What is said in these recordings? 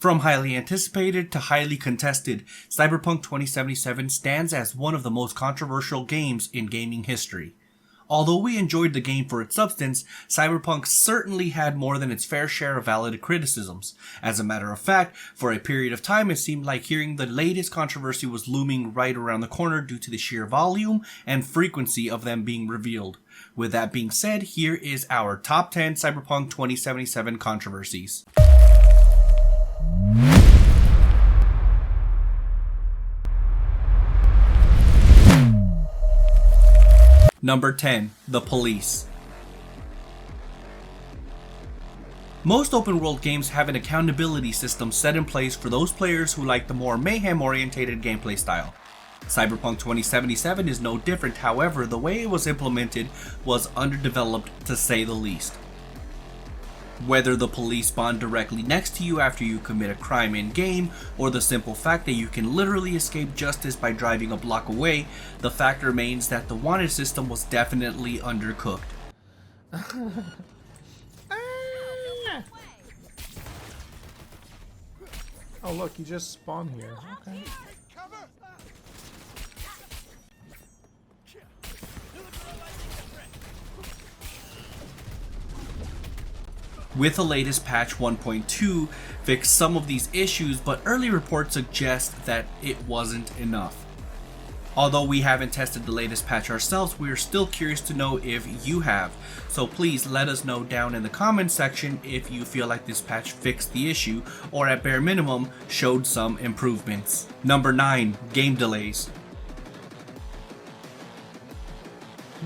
From highly anticipated to highly contested, Cyberpunk 2077 stands as one of the most controversial games in gaming history. Although we enjoyed the game for its substance, Cyberpunk certainly had more than its fair share of valid criticisms. As a matter of fact, for a period of time it seemed like hearing the latest controversy was looming right around the corner due to the sheer volume and frequency of them being revealed. With that being said, here is our top 10 Cyberpunk 2077 controversies. Number 10. The Police. Most open-world games have an accountability system set in place for those players who like the more mayhem-orientated gameplay style. Cyberpunk 2077 is no different, however, the way it was implemented was underdeveloped to say the least. Whether the police spawn directly next to you after you commit a crime in-game, or the simple fact that you can literally escape justice by driving a block away, the fact remains that the wanted system was definitely undercooked. Oh look, he just spawned here. Okay. With the latest patch 1.2 fixed some of these issues, but early reports suggest that it wasn't enough. Although we haven't tested the latest patch ourselves, we are still curious to know if you have. So please let us know down in the comments section if you feel like this patch fixed the issue, or at bare minimum showed some improvements. Number 9. Game delays.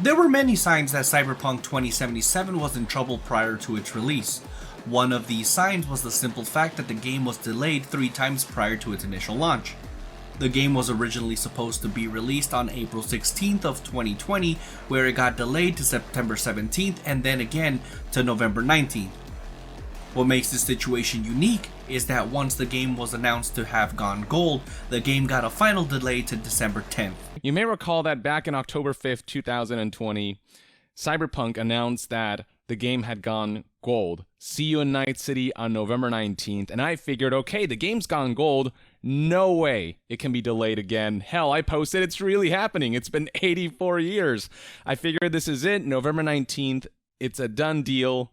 There were many signs that Cyberpunk 2077 was in trouble prior to its release. One of these signs was the simple fact that the game was delayed 3 times prior to its initial launch. The game was originally supposed to be released on April 16th of 2020, where it got delayed to September 17th and then again to November 19th. What makes this situation unique is that once the game was announced to have gone gold, the game got a final delay to December 10th. You may recall that back in October 5th, 2020, Cyberpunk announced that the game had gone gold. See you in Night City on November 19th, and I figured, okay, the game's gone gold, no way it can be delayed again. Hell, I posted it's really happening. It's been 84 years. I figured this is it, November 19th, it's a done deal.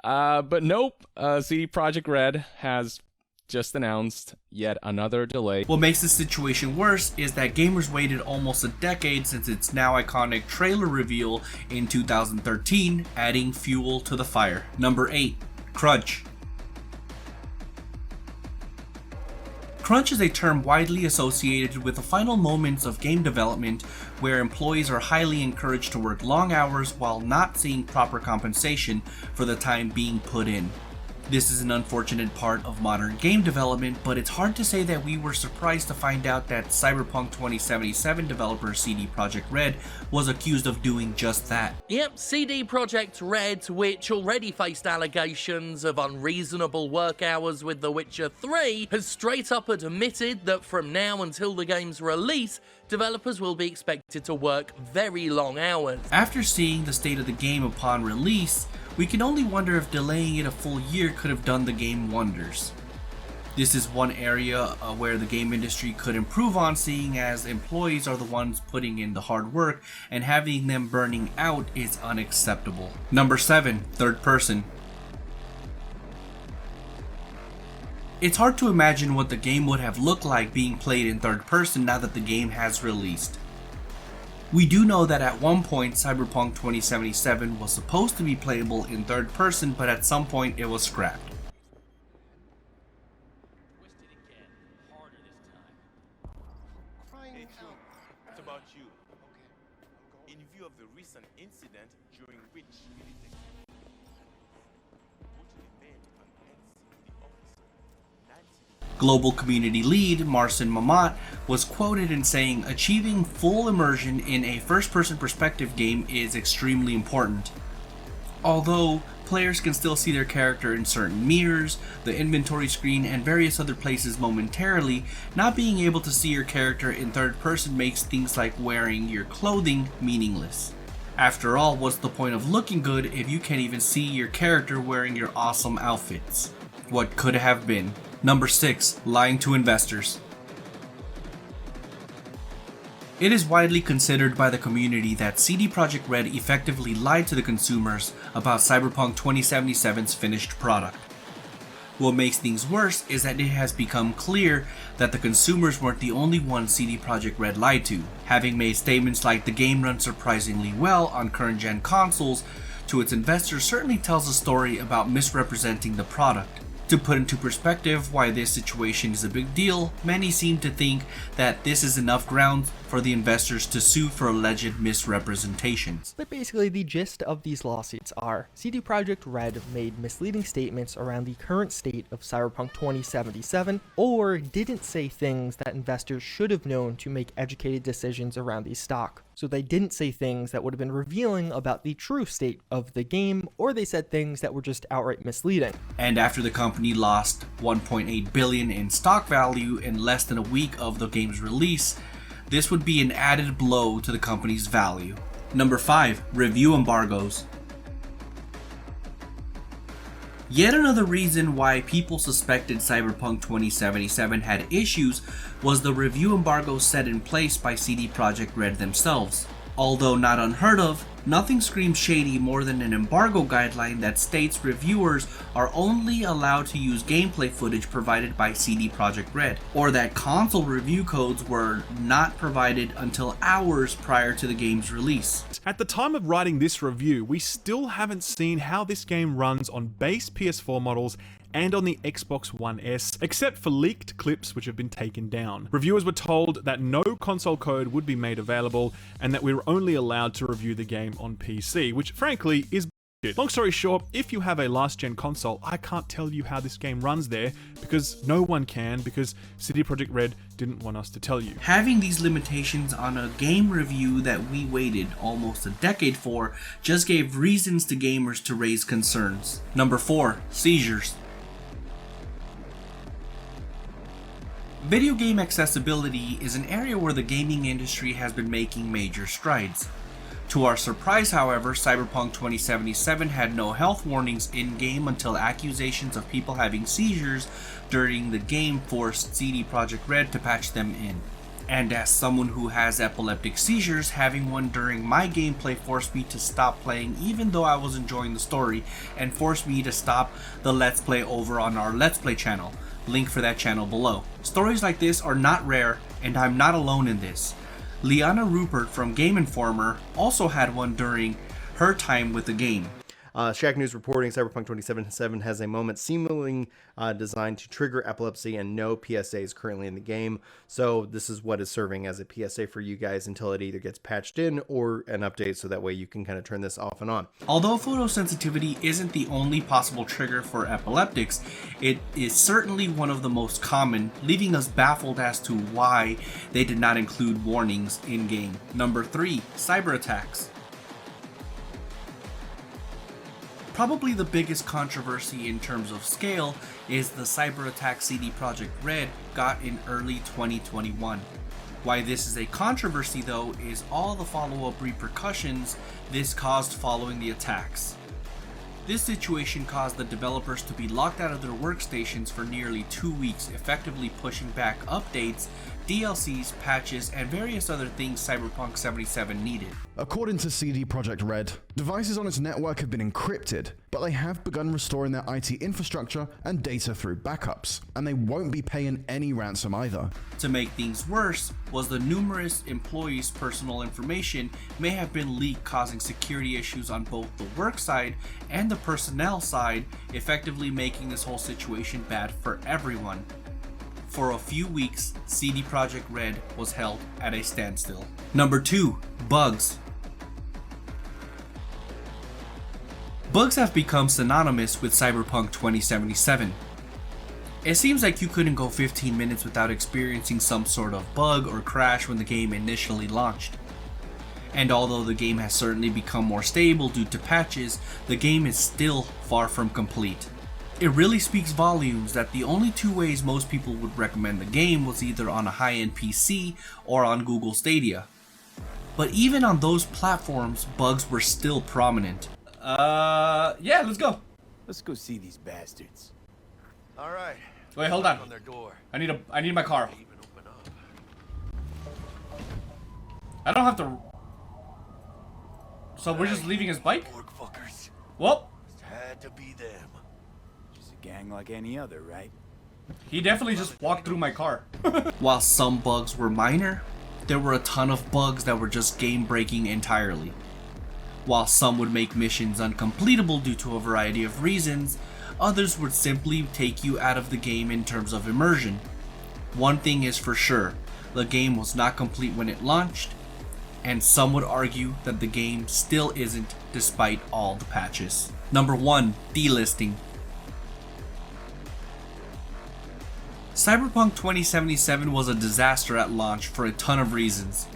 But nope, CD Projekt Red has just announced yet another delay. What makes this situation worse is that gamers waited almost a decade since its now iconic trailer reveal in 2013, adding fuel to the fire. Number 8. Crunch. Crunch is a term widely associated with the final moments of game development where employees are highly encouraged to work long hours while not seeing proper compensation for the time being put in. This is an unfortunate part of modern game development, but it's hard to say that we were surprised to find out that Cyberpunk 2077 developer CD Projekt Red was accused of doing just that. Yep, CD Projekt Red, which already faced allegations of unreasonable work hours with The Witcher 3, has straight up admitted that from now until the game's release, developers will be expected to work very long hours. After seeing the state of the game upon release, we can only wonder if delaying it a full year could have done the game wonders. This is one area where the game industry could improve on, seeing as employees are the ones putting in the hard work, and having them burning out is unacceptable. Number 7. Third person. It's hard to imagine what the game would have looked like being played in third person now that the game has released. We do know that at one point Cyberpunk 2077 was supposed to be playable in third person, but at some point it was scrapped. What about you? In view of the recent incident during which Global community lead Marcin Mamat was quoted in saying, "Achieving full immersion in a first-person perspective game is extremely important. Although players can still see their character in certain mirrors, the inventory screen, and various other places momentarily, not being able to see your character in third person makes things like wearing your clothing meaningless. After all, what's the point of looking good if you can't even see your character wearing your awesome outfits? What could have been." Number 6. Lying to investors. It is widely considered by the community that CD Projekt Red effectively lied to the consumers about Cyberpunk 2077's finished product. What makes things worse is that it has become clear that the consumers weren't the only ones CD Projekt Red lied to, having made statements like the game runs surprisingly well on current-gen consoles to its investors certainly tells a story about misrepresenting the product. To put into perspective why this situation is a big deal, many seem to think that this is enough grounds for the investors to sue for alleged misrepresentations. But basically the gist of these lawsuits are, CD Projekt Red made misleading statements around the current state of Cyberpunk 2077, or didn't say things that investors should have known to make educated decisions around the stock. So they didn't say things that would have been revealing about the true state of the game, or they said things that were just outright misleading. And after the company lost $1.8 billion in stock value in less than a week of the game's release, this would be an added blow to the company's value. Number 5. Review embargoes. Yet another reason why people suspected Cyberpunk 2077 had issues was the review embargo set in place by CD Projekt Red themselves. Although not unheard of, nothing screams shady more than an embargo guideline that states reviewers are only allowed to use gameplay footage provided by CD Projekt Red, or that console review codes were not provided until hours prior to the game's release. At the time of writing this review, we still haven't seen how this game runs on base PS4 models and on the Xbox One S, except for leaked clips which have been taken down. Reviewers were told that no console code would be made available and that we were only allowed to review the game on PC, which frankly is bullshit. Long story short, if you have a last-gen console, I can't tell you how this game runs there because no one can, because CD Projekt Red didn't want us to tell you. Having these limitations on a game review that we waited almost a decade for just gave reasons to gamers to raise concerns. Number 4. Seizures. Video game accessibility is an area where the gaming industry has been making major strides. To our surprise, however, Cyberpunk 2077 had no health warnings in-game until accusations of people having seizures during the game forced CD Projekt Red to patch them in. And as someone who has epileptic seizures, having one during my gameplay forced me to stop playing even though I was enjoying the story, and forced me to stop the Let's Play over on our Let's Play channel. Link for that channel below. Stories like this are not rare, and I'm not alone in this. Liana Rupert from Game Informer also had one during her time with the game. Shack News reporting Cyberpunk 2077 has a moment seemingly designed to trigger epilepsy, and no PSA is currently in the game. So this is what is serving as a PSA for you guys until it either gets patched in or an update, so that way you can kind of turn this off and on. Although photosensitivity isn't the only possible trigger for epileptics, it is certainly one of the most common, leaving us baffled as to why they did not include warnings in-game. Number 3. Cyber attacks. Probably the biggest controversy in terms of scale is the cyber attack CD Projekt Red got in early 2021. Why this is a controversy though is all the follow-up repercussions this caused following the attacks. This situation caused the developers to be locked out of their workstations for nearly 2 weeks, effectively pushing back updates, DLCs, patches, and various other things Cyberpunk 77 needed. According to CD Projekt Red, devices on its network have been encrypted, but they have begun restoring their IT infrastructure and data through backups, and they won't be paying any ransom either. To make things worse was the numerous employees' personal information may have been leaked, causing security issues on both the work side and the personnel side, effectively making this whole situation bad for everyone. For a few weeks, CD Projekt Red was held at a standstill. Number 2. Bugs. Bugs have become synonymous with Cyberpunk 2077. It seems like you couldn't go 15 minutes without experiencing some sort of bug or crash when the game initially launched. And although the game has certainly become more stable due to patches, the game is still far from complete. It really speaks volumes that the only 2 ways most people would recommend the game was either on a high-end PC or on Google Stadia. But even on those platforms, bugs were still prominent. Yeah, let's go. Let's go see these bastards. All right, Wait, hold on. I need my car. I don't have to. So we're just leaving his bike? Well, Had to be them. Just a gang like any other, right? he definitely just walked through my car. While some bugs were minor, there were a ton of bugs that were just game breaking entirely. While some would make missions uncompletable due to a variety of reasons, others would simply take you out of the game in terms of immersion. One thing is for sure, the game was not complete when it launched, and some would argue that the game still isn't despite all the patches. Number 1, delisting. Cyberpunk 2077 was a disaster at launch for a ton of reasons.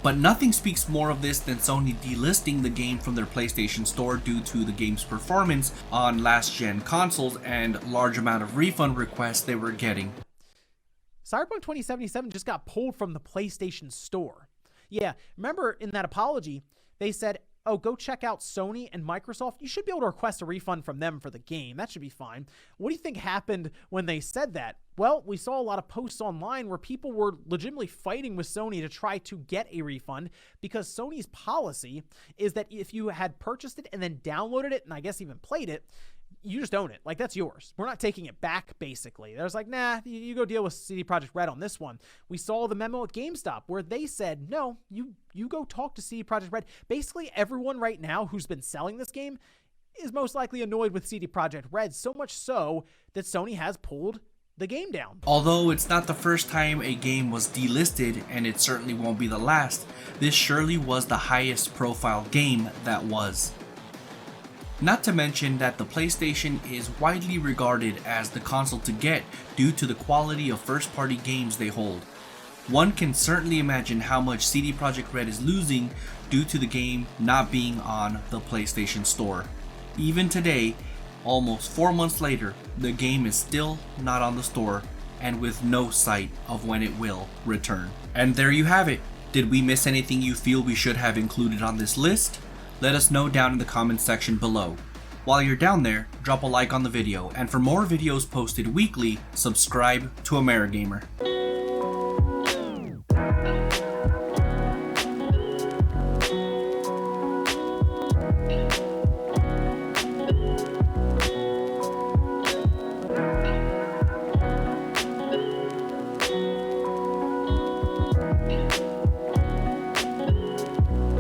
But nothing speaks more of this than Sony delisting the game from their PlayStation Store due to the game's performance on last-gen consoles and large amount of refund requests they were getting. Cyberpunk 2077 just got pulled from the PlayStation Store. Yeah, remember in that apology, they said, oh, go check out Sony and Microsoft. You should be able to request a refund from them for the game. That should be fine. What do you think happened when they said that? Well, we saw a lot of posts online where people were legitimately fighting with Sony to try to get a refund because Sony's policy is that if you had purchased it and then downloaded it and I guess even played it, you just own it. Like, that's yours. We're not taking it back, basically. There's like, nah, you go deal with CD Projekt Red on this one. We saw the memo at GameStop where they said, no, you go talk to CD Projekt Red. Basically, everyone right now who's been selling this game is most likely annoyed with CD Projekt Red, so much so that Sony has pulled the game down. Although it's not the first time a game was delisted, and it certainly won't be the last, this surely was the highest profile game that was. Not to mention that the PlayStation is widely regarded as the console to get due to the quality of first-party games they hold. One can certainly imagine how much CD Projekt Red is losing due to the game not being on the PlayStation Store. Even today, almost 4 months later, the game is still not on the store and with no sight of when it will return. And there you have it. Did we miss anything you feel we should have included on this list? Let us know down in the comments section below. While you're down there, drop a like on the video, and for more videos posted weekly, subscribe to AmeriGamer.